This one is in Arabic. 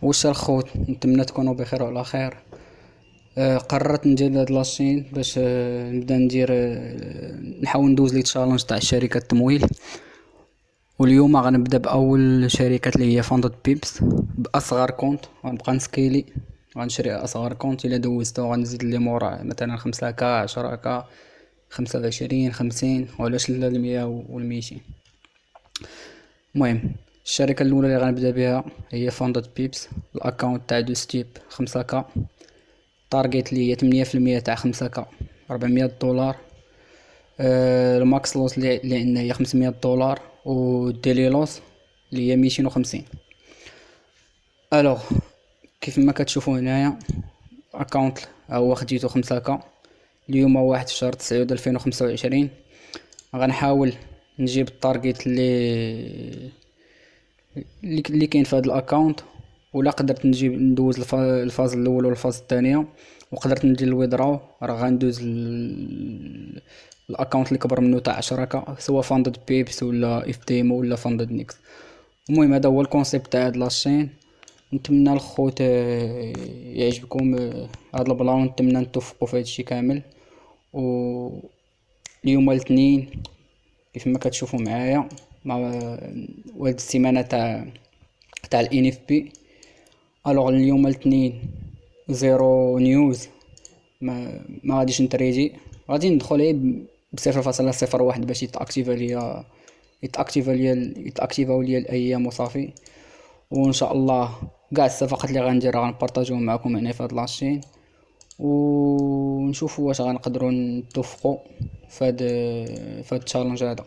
واش الخوت، نتمنى تكونوا بخير وعلى خير. قررت ندير هاد لاشين باش نبدا ندير نحاول ندوز لي تشالنج تاع شركة التمويل. واليوم غنبدا باول شركات اللي هي فندق بيبس باصغر كونت، غنبقى نسكيلي، غنشري اصغر كونت. الا دوزتو غنزيد لي مورا مثلا 5K 10K 25 50 وعلاش لا 100 والميتين. المهم الشركة الاولى اللي غنبدا بها هي فندق بيبس. الاكونت تاع دو ستيب 5K، تارجيت لي هي 8% تاع 5K $400. الماكس لوس اللي عندنا هي $500، والديلي لوس اللي هي 250. الوغ كيف ما كتشوفوا هنايا اكونت هو خديتو 5K. اليوم 1/9 2025. غنحاول نجيب التارجيت اللي كاين في هذا الاكونت. ولا قدرت نجيب ندوز الفاز الاول والفاز الثانيه وقدرت ندير الويدراو، راه غندوز الاكونت اللي كبر منه تاع 10K، سواء فاندد بيبس ولا اف تيمو ولا فاندد نيكس. المهم هذا هو الكونسيبت تاع هاد لاشين. نتمنى الخوت يعجبكم هاد البلان، نتمنى نتوفقوا في هادشي كامل. و اليوم الاثنين كيف ما كتشوفوا معايا مع وهاد السيمانه تاع الان اف بي. الوغ اليوم الاثنين زيرو نيوز، ما غاديش نتريدي، غادي ندخل غير ب0.01 باش يتاكتيفاو ليا الايام وصافي. وان شاء الله كاع الصفقات اللي غنديرها غنبارطاجيهم معكم هنا في هاد لاشين، ونشوفوا واش غنقدروا نتوفقوا في هاد التشالنج هذا.